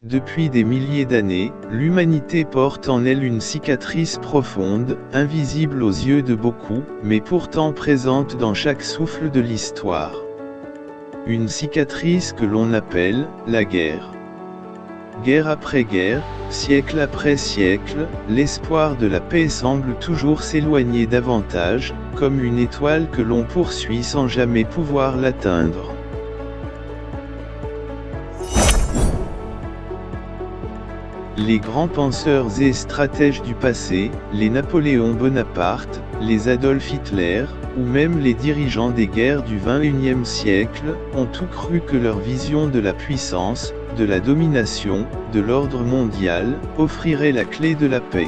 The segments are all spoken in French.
Depuis des milliers d'années, l'humanité porte en elle une cicatrice profonde, invisible aux yeux de beaucoup, mais pourtant présente dans chaque souffle de l'histoire. Une cicatrice que l'on appelle la guerre. Guerre après guerre, siècle après siècle, l'espoir de la paix semble toujours s'éloigner davantage, comme une étoile que l'on poursuit sans jamais pouvoir l'atteindre. Les grands penseurs et stratèges du passé, les Napoléon Bonaparte, les Adolf Hitler, ou même les dirigeants des guerres du XXIe siècle, ont tout cru que leur vision de la puissance, de la domination, de l'ordre mondial, offrirait la clé de la paix.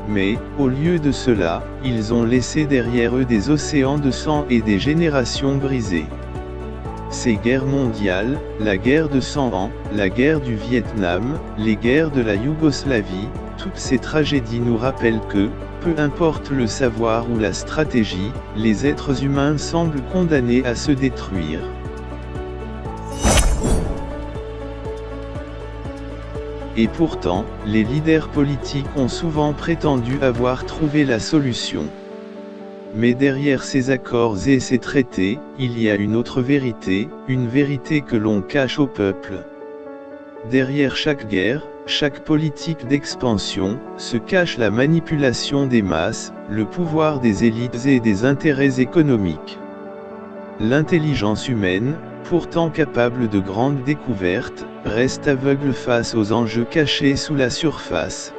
Mais, au lieu de cela, ils ont laissé derrière eux des océans de sang et des générations brisées. Ces guerres mondiales, la guerre de 100 ans, la guerre du Vietnam, les guerres de la Yougoslavie, toutes ces tragédies nous rappellent que, peu importe le savoir ou la stratégie, les êtres humains semblent condamnés à se détruire. Et pourtant, les leaders politiques ont souvent prétendu avoir trouvé la solution. Mais derrière ces accords et ces traités, il y a une autre vérité, une vérité que l'on cache au peuple. Derrière chaque guerre, chaque politique d'expansion, se cache la manipulation des masses, le pouvoir des élites et des intérêts économiques. L'intelligence humaine, pourtant capable de grandes découvertes, reste aveugle face aux enjeux cachés sous la surface.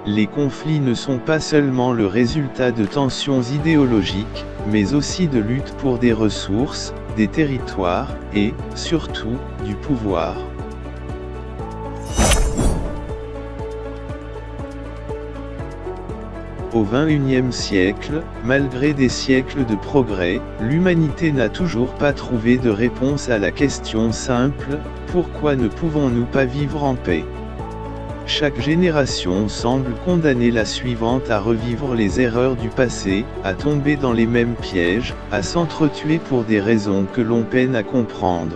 Les conflits ne sont pas seulement le résultat de tensions idéologiques, mais aussi de luttes pour des ressources, des territoires, et, surtout, du pouvoir. Au XXIe siècle, malgré des siècles de progrès, l'humanité n'a toujours pas trouvé de réponse à la question simple, pourquoi ne pouvons-nous pas vivre en paix ? Chaque génération semble condamner la suivante à revivre les erreurs du passé, à tomber dans les mêmes pièges, à s'entretuer pour des raisons que l'on peine à comprendre.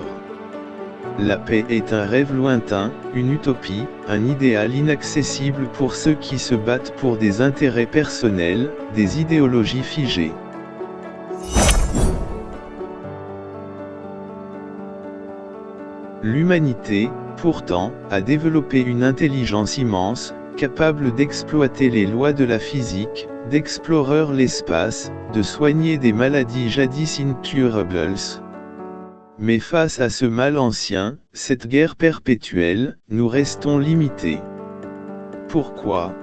La paix est un rêve lointain, une utopie, un idéal inaccessible pour ceux qui se battent pour des intérêts personnels, des idéologies figées. L'humanité, pourtant, a développé une intelligence immense, capable d'exploiter les lois de la physique, d'explorer l'espace, de soigner des maladies jadis incurables. Mais face à ce mal ancien, cette guerre perpétuelle, nous restons limités. Pourquoi ?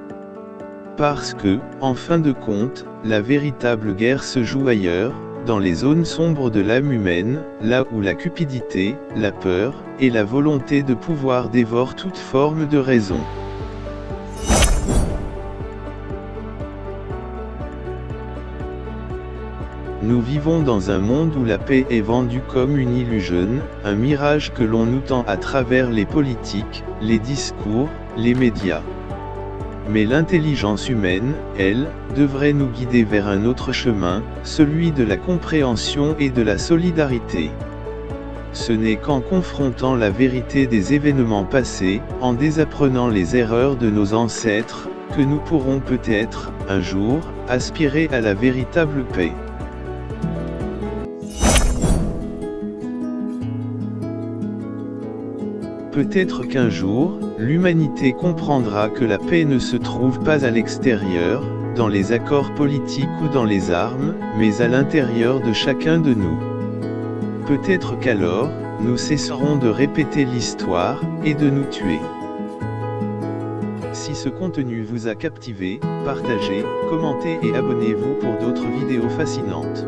Parce que, en fin de compte, la véritable guerre se joue ailleurs, dans les zones sombres de l'âme humaine, là où la cupidité, la peur, et la volonté de pouvoir dévorent toute forme de raison. Nous vivons dans un monde où la paix est vendue comme une illusion, un mirage que l'on nous tend à travers les politiques, les discours, les médias. Mais l'intelligence humaine, elle, devrait nous guider vers un autre chemin, celui de la compréhension et de la solidarité. Ce n'est qu'en confrontant la vérité des événements passés, en désapprenant les erreurs de nos ancêtres, que nous pourrons peut-être, un jour, aspirer à la véritable paix. Peut-être qu'un jour, l'humanité comprendra que la paix ne se trouve pas à l'extérieur, dans les accords politiques ou dans les armes, mais à l'intérieur de chacun de nous. Peut-être qu'alors, nous cesserons de répéter l'histoire, et de nous tuer. Si ce contenu vous a captivé, partagez, commentez et abonnez-vous pour d'autres vidéos fascinantes.